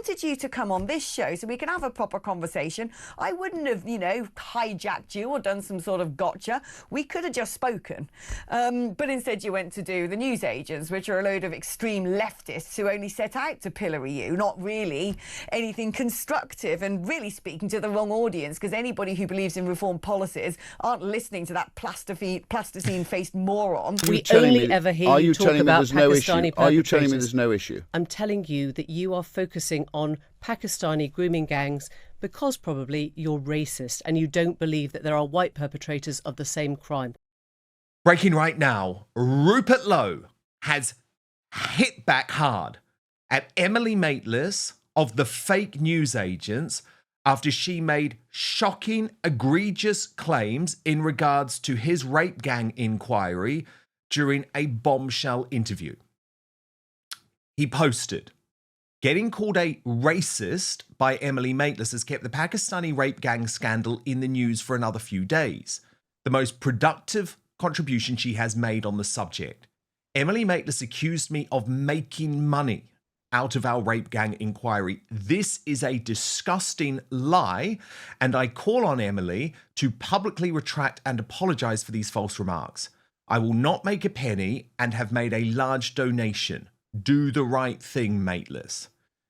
wanted you to come on this show so we can have a proper conversation. I wouldn't have, hijacked you or done some sort of gotcha. We could have just spoken. But instead you went to do the newsagents, which are a load of extreme leftists who only set out to pillory you, not really anything constructive, and really speaking to the wrong audience, because anybody who believes in reform policies aren't listening to that plasticine-faced moron. We only ever hear you talk about Pakistani perpetrators. Are you telling me there's no issue? I'm telling you that you are focusing on Pakistani grooming gangs because probably you're racist and you don't believe that there are white perpetrators of the same crime. Breaking right now, Rupert Lowe has hit back hard at Emily Maitlis of the fake news agents after she made shocking, egregious claims in regards to his rape gang inquiry during a bombshell interview. He posted, "Getting called a racist by Emily Maitlis has kept the Pakistani rape gang scandal in the news for another few days. The most productive contribution she has made on the subject. Emily Maitlis accused me of making money out of our rape gang inquiry. This is a disgusting lie, and I call on Emily to publicly retract and apologize for these false remarks. I will not make a penny and have made a large donation. Do the right thing, Maitlis."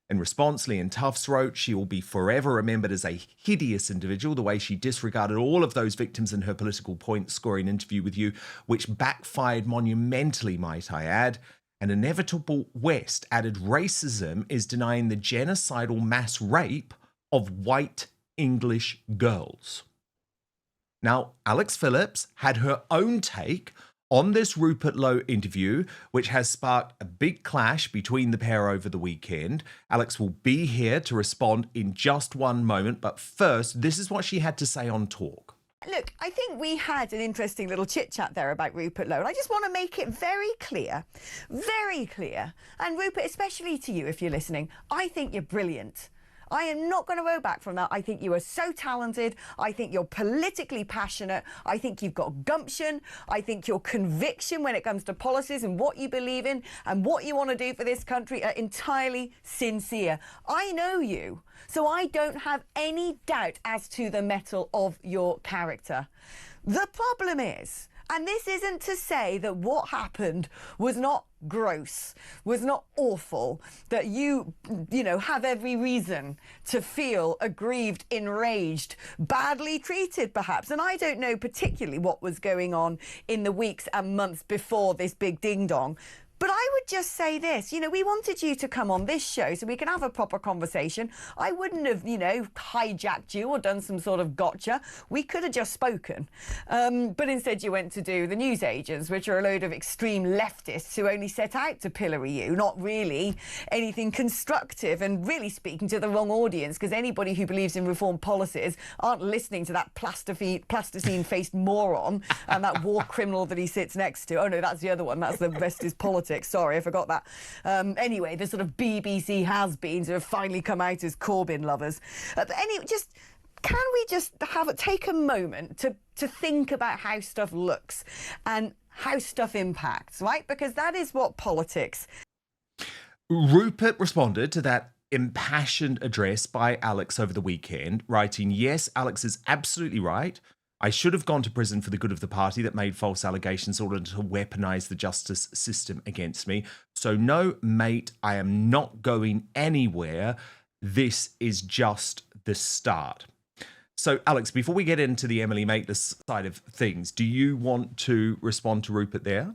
In response, Lian Tufts wrote, "She will be forever remembered as a hideous individual, the way she disregarded all of those victims in her political point-scoring interview with you, which backfired monumentally, might I add. An inevitable West added racism is denying the genocidal mass rape of white English girls." Now, Alex Phillips had her own take on this Rupert Lowe interview, which has sparked a big clash between the pair over the weekend. Alex will be here to respond in just one moment, but first, this is what she had to say on Talk. Look, I think we had an interesting little chit-chat there about Rupert Lowe, and I just want to make it very clear, and Rupert, especially to you if you're listening, I think you're brilliant. I am not going to row back from that. I think you are so talented. I think you're politically passionate. I think you've got gumption. I think your conviction when it comes to policies and what you believe in and what you want to do for this country are entirely sincere. I know you, so I don't have any doubt as to the mettle of your character. The problem is, and this isn't to say that what happened was not gross, was not awful, that you have every reason to feel aggrieved, enraged, badly treated perhaps. And I don't know particularly what was going on in the weeks and months before this big ding-dong. But I would just say this, we wanted you to come on this show so we can have a proper conversation. I wouldn't have, hijacked you or done some sort of gotcha. We could have just spoken. But instead you went to do the newsagents, which are a load of extreme leftists who only set out to pillory you, not really anything constructive, and really speaking to the wrong audience, because anybody who believes in reform policies aren't listening to that plasticine-faced moron and that war criminal that he sits next to. Oh no, that's the other one. That's the rest is politics. Sorry, I forgot that. Anyway, the sort of BBC has-beens who have finally come out as Corbyn lovers. But anyway, can we just take a moment to think about how stuff looks and how stuff impacts, right? Because that is what politics. Rupert responded to that impassioned address by Alex over the weekend, writing, "Yes, Alex is absolutely right. I should have gone to prison for the good of the party that made false allegations in order to weaponize the justice system against me. So no, mate, I am not going anywhere. This is just the start." So, Alex, before we get into the Emily Maitlis side of things, do you want to respond to Rupert there?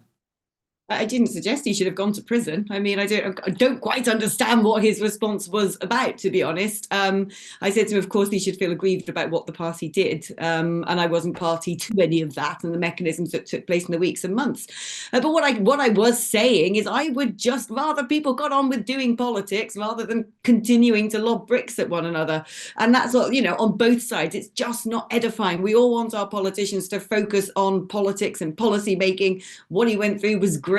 I didn't suggest he should have gone to prison. I mean, I don't quite understand what his response was about, to be honest. I said to him, of course, he should feel aggrieved about what the party did. And I wasn't party to any of that and the mechanisms that took place in the weeks and months. But what I was saying is I would just rather people got on with doing politics rather than continuing to lob bricks at one another. And that's what, on both sides, it's just not edifying. We all want our politicians to focus on politics and policy making. What he went through was grim.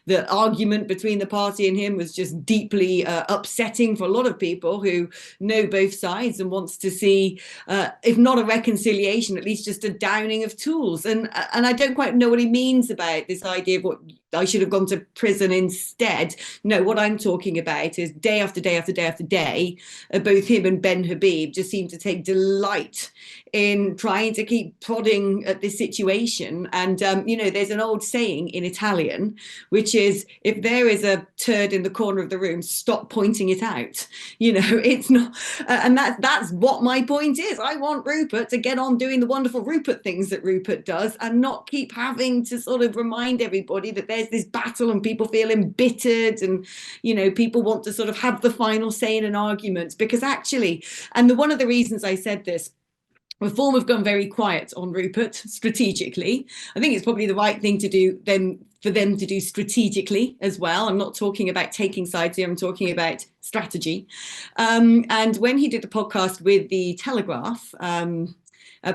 The argument between the party and him was just deeply upsetting for a lot of people who know both sides and wants to see, if not a reconciliation, at least just a downing of tools. And I don't quite know what he means about this idea of what I should have gone to prison instead. No, what I'm talking about is day after day after day after day, both him and Ben Habib just seem to take delight in trying to keep prodding at this situation. And, there's an old saying in Italian, which is, if there is a turd in the corner of the room, stop pointing it out. It's not, and that's what my point is. I want Rupert to get on doing the wonderful Rupert things that Rupert does and not keep having to sort of remind everybody that there's this battle and people feel embittered and, people want to sort of have the final say in an argument. Because actually, and one of the reasons I said this, Reform have gone very quiet on Rupert strategically. I think it's probably the right thing to do for them to do strategically as well. I'm not talking about taking sides here. I'm talking about strategy. And when he did the podcast with the Telegraph,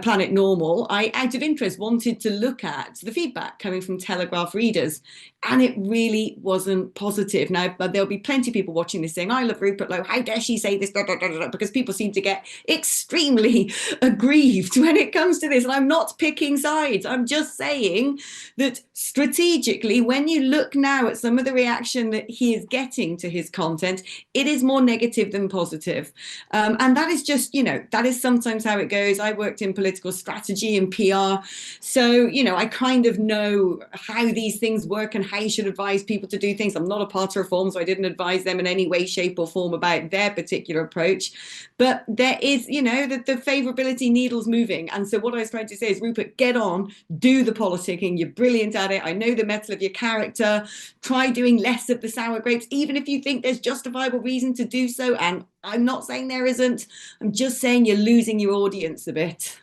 Planet Normal, I, out of interest, wanted to look at the feedback coming from Telegraph readers, and it really wasn't positive. Now, there'll be plenty of people watching this saying, I love Rupert Lowe, how dare she say this, because people seem to get extremely aggrieved when it comes to this. And I'm not picking sides. I'm just saying that strategically, when you look now at some of the reaction that he is getting to his content, it is more negative than positive. And that is just, that is sometimes how it goes. I worked in political strategy and PR. So, I kind of know how these things work and how you should advise people to do things. I'm not a part of Reform, so I didn't advise them in any way, shape or form about their particular approach. But there is, the favourability needle's moving. And so what I was trying to say is, Rupert, get on, do the politicking. You're brilliant at it. I know the metal of your character. Try doing less of the sour grapes, even if you think there's justifiable reason to do so. And I'm not saying there isn't. I'm just saying you're losing your audience a bit.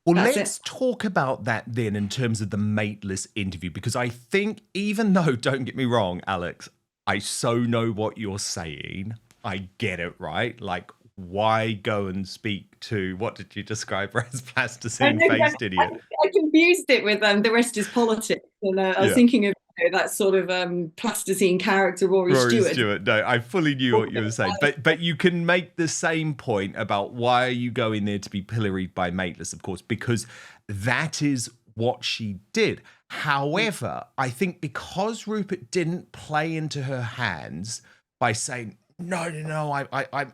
Well, let's talk about that then in terms of the Maitlis interview, because I think, even though, don't get me wrong, Alex, I so know what you're saying. I get it, right? Like, why go and speak to, what did you describe her as, plasticine-faced idiot? I confused it with The Rest is Politics. And I was thinking of that sort of plasticine character, Rory Stewart. No, I fully knew what you were saying. But you can make the same point about why are you going there to be pilloried by Maitlis, of course, because that is what she did. However, I think because Rupert didn't play into her hands by saying, no,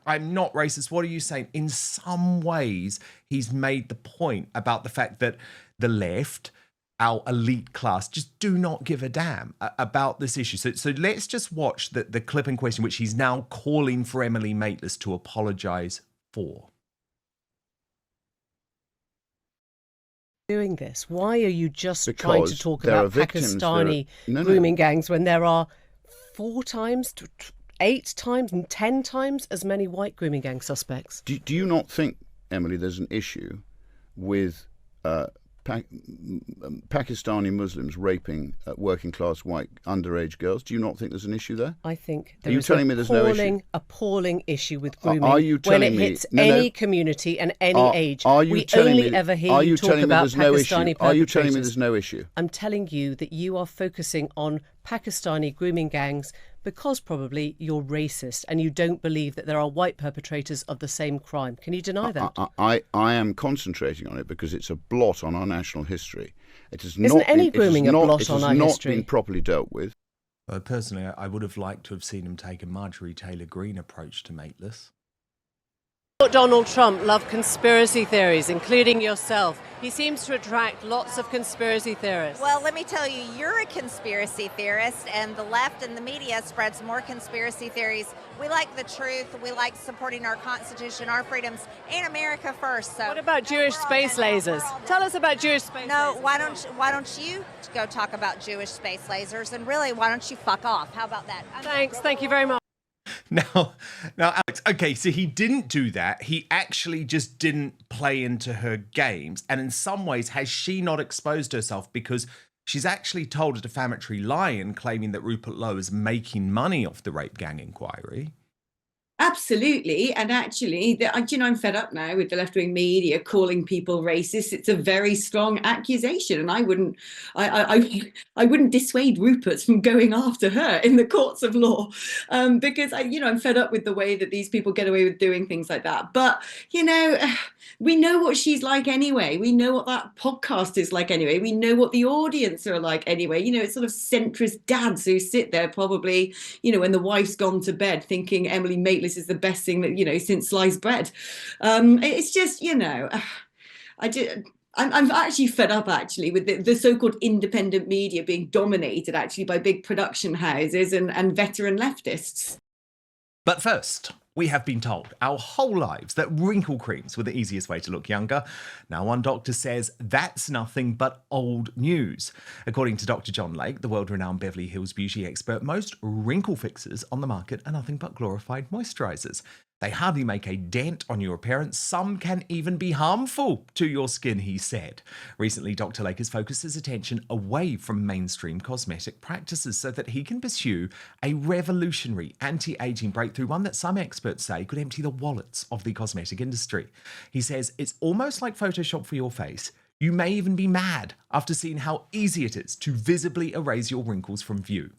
I'm not racist. What are you saying? In some ways, he's made the point about the fact that the left, our elite class, just do not give a damn about this issue. So let's just watch the clip in question, which he's now calling for Emily Maitlis to apologise for. Doing this? Why are you just trying to talk about Pakistani grooming gangs when there are 4 times, 8 times and 10 times as many white grooming gang suspects? Do you not think, Emily, there's an issue with Pakistani Muslims raping working class white underage girls? Do you not think there's an issue there? I think there is an appalling issue with grooming when it hits any community and any age. We only ever hear you talk about Pakistani perpetrators. Are you telling me there's no issue? I'm telling you that you are focusing on Pakistani grooming gangs because probably you're racist and you don't believe that there are white perpetrators of the same crime. Can you deny that? I am concentrating on it because it's a blot on our national history. Isn't any grooming a blot on our history? It has not been properly dealt with. Personally, I would have liked to have seen him take a Marjorie Taylor Greene approach to Maitlis. Donald Trump loved conspiracy theories, including yourself. He seems to attract lots of conspiracy theorists. Well, let me tell you, you're a conspiracy theorist, and the left and the media spreads more conspiracy theories. We like the truth. We like supporting our Constitution, our freedoms, and America first. So, what about Jewish space lasers? Tell us about Jewish space lasers. No, why don't you go talk about Jewish space lasers? And really, why don't you fuck off? How about that? Thanks. Thank you very much. Now, Alex, okay, so he didn't do that. He actually just didn't play into her games. And in some ways, has she not exposed herself? Because she's actually told a defamatory lie in claiming that Rupert Lowe is making money off the rape gang inquiry. Absolutely. And actually, I'm fed up now with the left-wing media calling people racist. It's a very strong accusation. And I wouldn't dissuade Rupert from going after her in the courts of law, because I'm fed up with the way that these people get away with doing things like that. But, we know what she's like anyway. We know what that podcast is like anyway. We know what the audience are like anyway. It's sort of centrist dads who sit there probably, when the wife's gone to bed thinking Emily Maitlis is the best thing that, since sliced bread. It's just, I'm actually fed up actually with the so-called independent media being dominated actually by big production houses and veteran leftists. But first, we have been told our whole lives that wrinkle creams were the easiest way to look younger. Now, one doctor says that's nothing but old news. According to Dr. John Lake, the world-renowned Beverly Hills beauty expert, most wrinkle fixers on the market are nothing but glorified moisturizers. They hardly make a dent on your appearance. Some can even be harmful to your skin, he said. Recently, Dr. Lake has focused his attention away from mainstream cosmetic practices so that he can pursue a revolutionary anti-aging breakthrough, one that some experts say could empty the wallets of the cosmetic industry. He says it's almost like Photoshop for your face. You may even be mad after seeing how easy it is to visibly erase your wrinkles from view.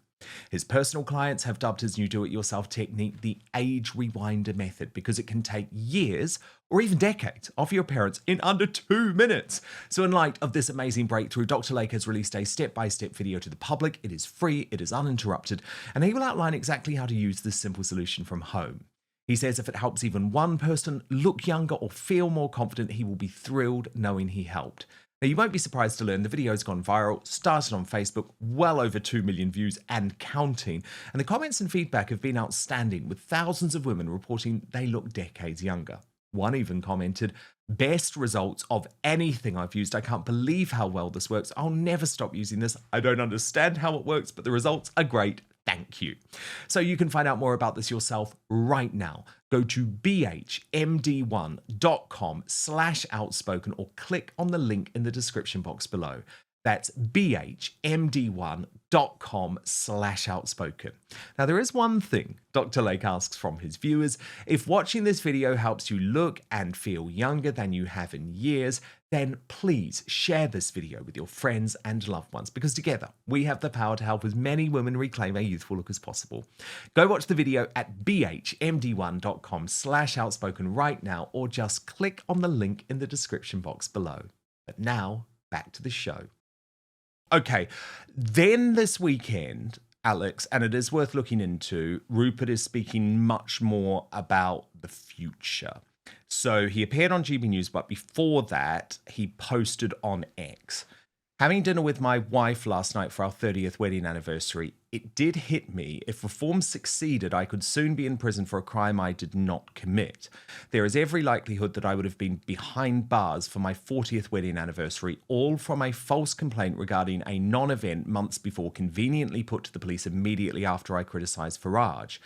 His personal clients have dubbed his new do-it-yourself technique the age rewinder method because it can take years or even decades off your appearance in under 2 minutes. So in light of this amazing breakthrough, Dr. Lake has released a step-by-step video to the public. It is free, it is uninterrupted, and he will outline exactly how to use this simple solution from home. He says if it helps even one person look younger or feel more confident, he will be thrilled knowing he helped. Now, you won't be surprised to learn the video's gone viral, started on Facebook, well over 2 million views and counting. And the comments and feedback have been outstanding, with thousands of women reporting they look decades younger. One even commented, "Best results of anything I've used. I can't believe how well this works. I'll never stop using this. I don't understand how it works, but the results are great. Thank you." So you can find out more about this yourself right now. Go to bhmd1.com/outspoken or click on the link in the description box below. That's bhmd1.com/outspoken. Now, there is one thing Dr. Lake asks from his viewers. If watching this video helps you look and feel younger than you have in years, then please share this video with your friends and loved ones, because together we have the power to help as many women reclaim a youthful look as possible. Go watch the video at bhmd1.com/outspoken right now, or just click on the link in the description box below. But now, back to the show. Okay, then this weekend, Alex, and it is worth looking into, Rupert is speaking much more about the future. So he appeared on GB News, but before that, he posted on X. "Having dinner with my wife last night for our 30th wedding anniversary, it did hit me. If reform succeeded, I could soon be in prison for a crime I did not commit. There is every likelihood that I would have been behind bars for my 40th wedding anniversary, all from a false complaint regarding a non-event months before, conveniently put to the police immediately after I criticised Farage.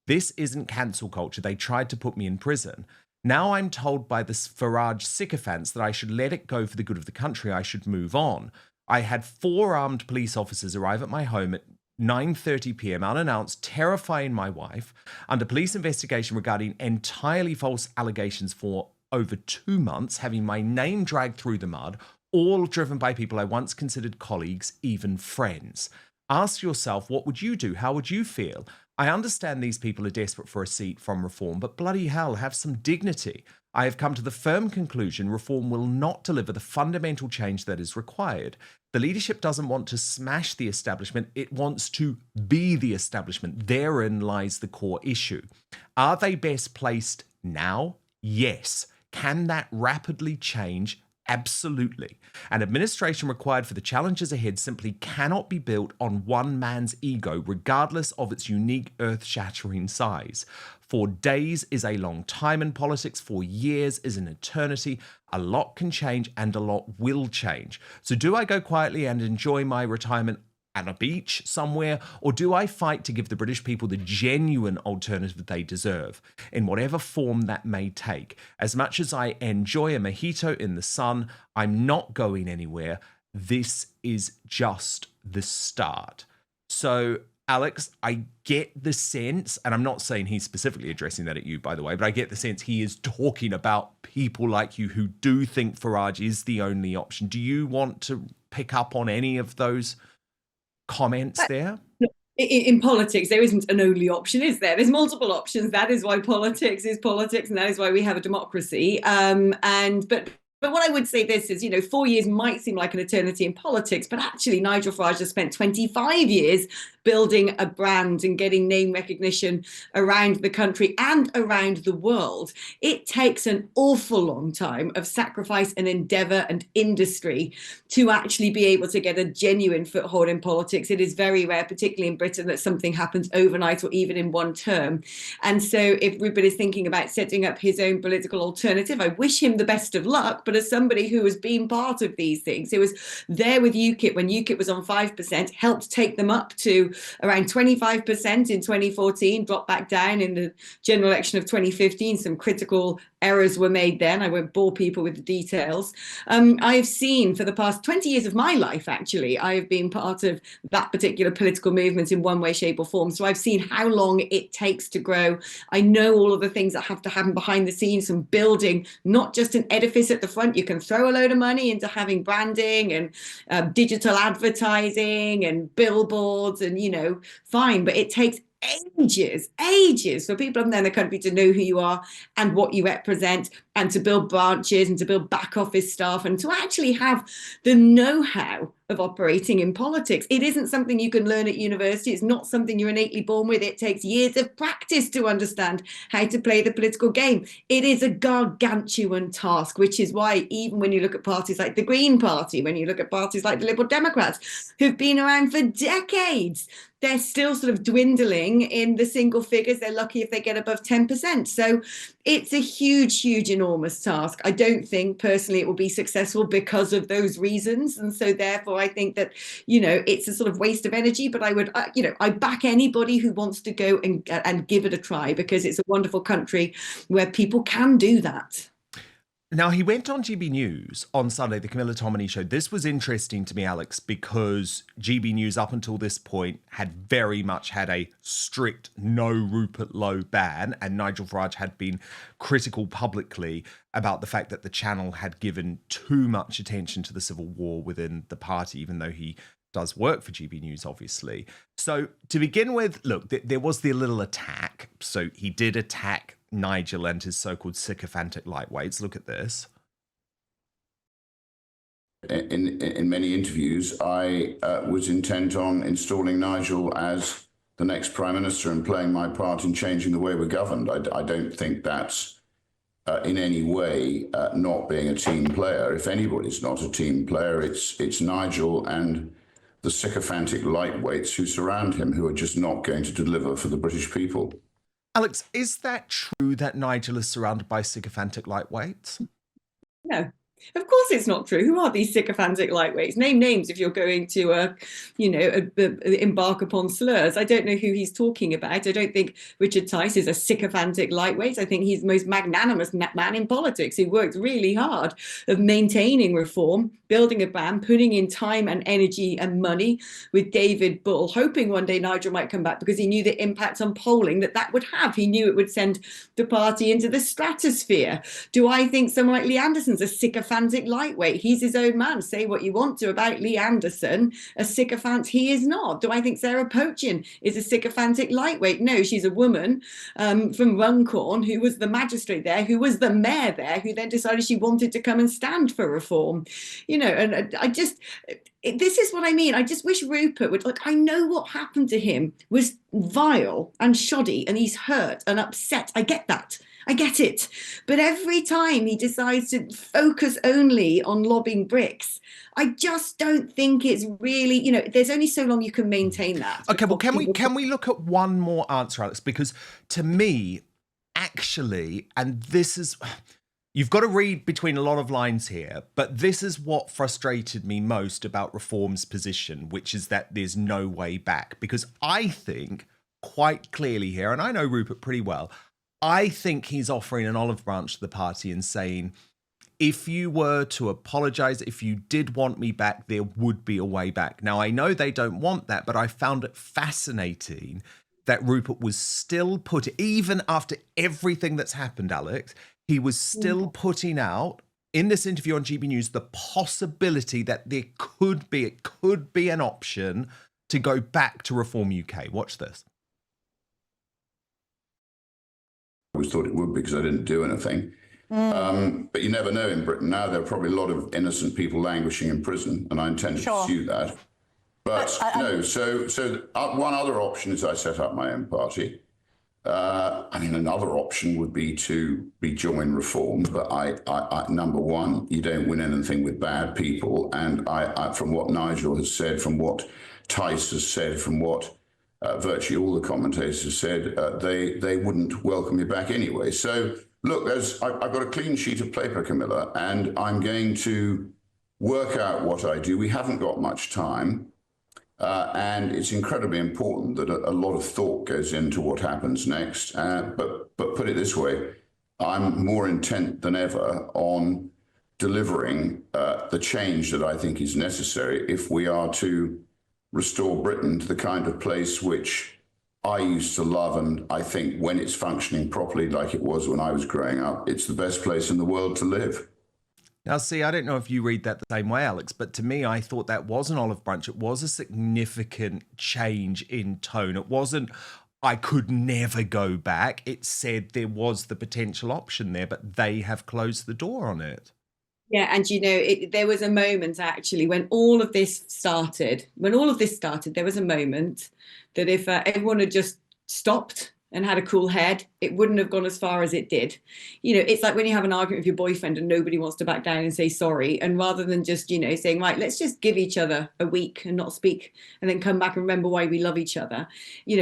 This isn't cancel culture. They tried to put me in prison. Now I'm told by the Farage sycophants that I should let it go for the good of the country. I should move on. I had 4 armed police officers arrive at my home at 9:30 p.m. unannounced, terrifying my wife, under police investigation regarding entirely false allegations for over 2 months, having my name dragged through the mud, all driven by people I once considered colleagues, even friends. Ask yourself, what would you do? How would you feel? I understand these people are desperate for a seat from reform, but bloody hell, have some dignity. I have come to the firm conclusion reform will not deliver the fundamental change that is required. The leadership doesn't want to smash the establishment, it wants to be the establishment. Therein lies the core issue. Are they best placed now? Yes. Can that rapidly change? Absolutely. An administration required for the challenges ahead simply cannot be built on one man's ego, regardless of its unique earth-shattering size. 4 days is a long time in politics. 4 years is an eternity. A lot can change and a lot will change. So do I go quietly and enjoy my retirement at a beach somewhere, or do I fight to give the British people the genuine alternative they deserve, in whatever form that may take? As much as I enjoy a mojito in the sun, I'm not going anywhere. This is just the start. So Alex, I get the sense, and I'm not saying he's specifically addressing that at you, by the way, but I get the sense he is talking about people like you who do think Farage is the only option. Do you want to pick up on any of those comments there? In politics, there isn't an only option, is there? There's multiple options. That is why politics is politics, and that is why we have a democracy. But what I would say this is, 4 years might seem like an eternity in politics, but actually Nigel Farage has spent 25 years building a brand and getting name recognition around the country and around the world. It takes an awful long time of sacrifice and endeavour and industry to actually be able to get a genuine foothold in politics. It is very rare, particularly in Britain, that something happens overnight or even in one term. And so if Rupert is thinking about setting up his own political alternative, I wish him the best of luck. But as somebody who has been part of these things, who was there with UKIP when UKIP was on 5%, helped take them up to around 25% in 2014, dropped back down in the general election of 2015. Some critical errors were made then. I won't bore people with the details. I have seen for the past 20 years of my life, actually, I have been part of that particular political movement in one way, shape or form. So I've seen how long it takes to grow. I know all of the things that have to happen behind the scenes, from building not just an edifice at the front. You can throw a load of money into having branding and digital advertising and billboards and, fine, but it takes ages for people up there in the country to know who you are and what you represent, and to build branches and to build back office staff and to actually have the know-how of operating in politics. It isn't something you can learn at university. It's not something you're innately born with. It takes years of practice to understand how to play the political game. It is a gargantuan task, which is why even when you look at parties like the Green Party, when you look at parties like the Liberal Democrats, who've been around for decades, they're still sort of dwindling in the single figures. They're lucky if they get above 10%. So it's a huge, enormous task. I don't think personally it will be successful because of those reasons. And so therefore, I think that, it's a sort of waste of energy. But I would, I back anybody who wants to go and give it a try, because it's a wonderful country where people can do that. Now, he went on GB News on Sunday, the Camilla Tominey show. This was interesting to me, Alex, because GB News up until this point had very much had a strict no Rupert Lowe ban, and Nigel Farage had been critical publicly about the fact that the channel had given too much attention to the civil war within the party, even though he does work for GB News, obviously. So to begin with, look, there was the little attack. So he did attack Nigel and his so-called sycophantic lightweights. Look at this. In many interviews, I was intent on installing Nigel as the next Prime Minister and playing my part in changing the way we're governed. I don't think that's in any way not being a team player. If anybody's not a team player, it's Nigel and the sycophantic lightweights who surround him, who are just not going to deliver for the British people. Alex, is that true that Nigel is surrounded by sycophantic lightweights? No. Of course it's not true. Who are these sycophantic lightweights? Name names if you're going to, embark upon slurs. I don't know who he's talking about. I don't think Richard Tice is a sycophantic lightweight. I think he's the most magnanimous man in politics who worked really hard of maintaining reform, building a brand, putting in time and energy and money with David Bull, hoping one day Nigel might come back because he knew the impact on polling that would have. He knew it would send the party into the stratosphere. Do I think someone like Lee Anderson's a sycophantic lightweight? He's his own man. Say what you want to about Lee Anderson. A sycophant he is not. Do I think Sarah Pochin is a sycophantic lightweight? No, she's a woman from Runcorn who was the magistrate there, who was the mayor there, who then decided she wanted to come and stand for reform. And this is what I mean. I just wish Rupert would, I know what happened to him was vile and shoddy and he's hurt and upset. I get that. I get it. But every time he decides to focus only on lobbing bricks, I just don't think it's really, there's only so long you can maintain that. Okay, well, can we look at one more answer, Alex? Because to me, actually, and this is, you've got to read between a lot of lines here, but this is what frustrated me most about Reform's position, which is that there's no way back. Because I think quite clearly here, and I know Rupert pretty well, I think he's offering an olive branch to the party and saying, if you were to apologize, if you did want me back, there would be a way back. Now, I know they don't want that, but I found it fascinating that Rupert was still even after everything that's happened, Alex, he was still putting out in this interview on GB News the possibility that it could be an option to go back to Reform UK. Watch this. I always thought it would because I didn't do anything. But you never know in Britain. Now there are probably a lot of innocent people languishing in prison, and I intend to pursue that. But so one other option is I set up my own party. Another option would be to join Reform, but I number one, you don't win anything with bad people, and I from what Nigel has said, from what Tice has said, from what virtually all the commentators have said, they wouldn't welcome me back anyway. So look, I've got a clean sheet of paper, Camilla, and I'm going to work out what I do. We haven't got much time. And it's incredibly important that a lot of thought goes into what happens next. But put it this way, I'm more intent than ever on delivering the change that I think is necessary if we are to restore Britain to the kind of place which I used to love. And I think when it's functioning properly like it was when I was growing up, it's the best place in the world to live. Now, see, I don't know if you read that the same way, Alex, but to me, I thought that was an olive branch. It was a significant change in tone. It wasn't, I could never go back. It said there was the potential option there, but they have closed the door on it. Yeah, and there was a moment actually when all of this started. There was a moment that if everyone had just stopped and had a cool head, it wouldn't have gone as far as it did. It's like when you have an argument with your boyfriend and nobody wants to back down and say sorry. And rather than just, saying, right, let's just give each other a week and not speak and then come back and remember why we love each other.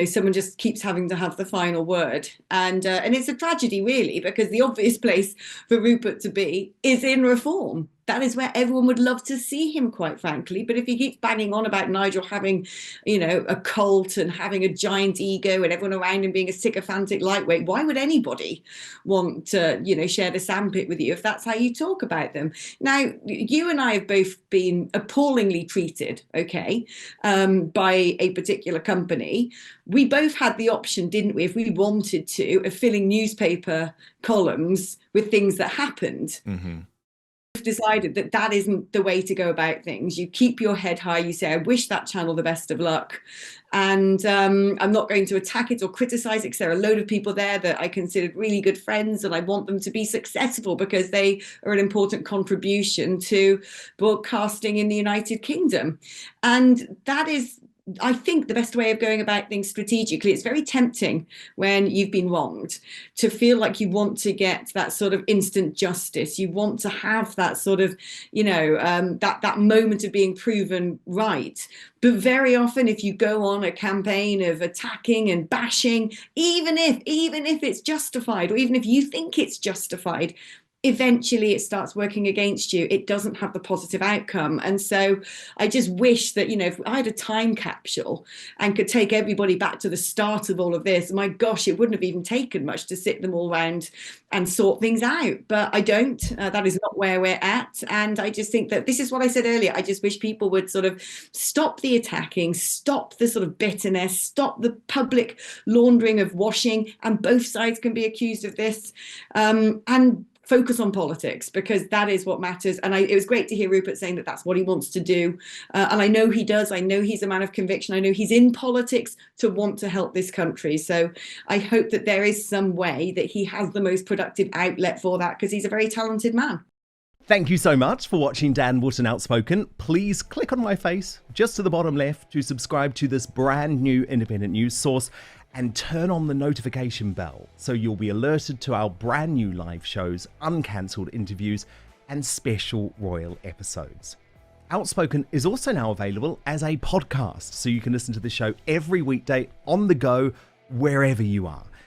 Someone just keeps having to have the final word. And it's a tragedy, really, because the obvious place for Rupert to be is in Reform. That is where everyone would love to see him, quite frankly. But if he keeps banging on about Nigel having, a cult and having a giant ego and everyone around him being a sycophantic lightweight, why would anybody want to, share the sandpit with you if that's how you talk about them? Now, you and I have both been appallingly treated, by a particular company. We both had the option, didn't we, if we wanted to, of filling newspaper columns with things that happened. Mm-hmm. Decided that isn't the way to go about things. You keep your head high. You say, I wish that channel the best of luck. And I'm not going to attack it or criticize it because there are a load of people there that I considered really good friends and I want them to be successful because they are an important contribution to broadcasting in the United Kingdom. And that is, I think, the best way of going about things strategically. It's very tempting when you've been wronged to feel like you want to get that sort of instant justice. You want to have that sort of, that moment of being proven right. But very often, if you go on a campaign of attacking and bashing, even if it's justified, or even if you think it's justified, eventually it starts working against you. It doesn't have the positive outcome. And so I just wish that, if I had a time capsule and could take everybody back to the start of all of this, my gosh, it wouldn't have even taken much to sit them all round and sort things out. But I don't. That is not where we're at. And I just think that this is what I said earlier. I just wish people would sort of stop the attacking, stop the sort of bitterness, stop the public laundering of washing, and both sides can be accused of this. And focus on politics, because that is what matters. And it was great to hear Rupert saying that that's what he wants to do. And I know he does. I know he's a man of conviction. I know he's in politics to want to help this country. So I hope that there is some way that he has the most productive outlet for that, because he's a very talented man. Thank you so much for watching Dan Wootton Outspoken. Please click on my face just to the bottom left to subscribe to this brand new independent news source and turn on the notification bell so you'll be alerted to our brand new live shows, uncancelled interviews, and special royal episodes. Outspoken is also now available as a podcast, so you can listen to the show every weekday on the go, wherever you are.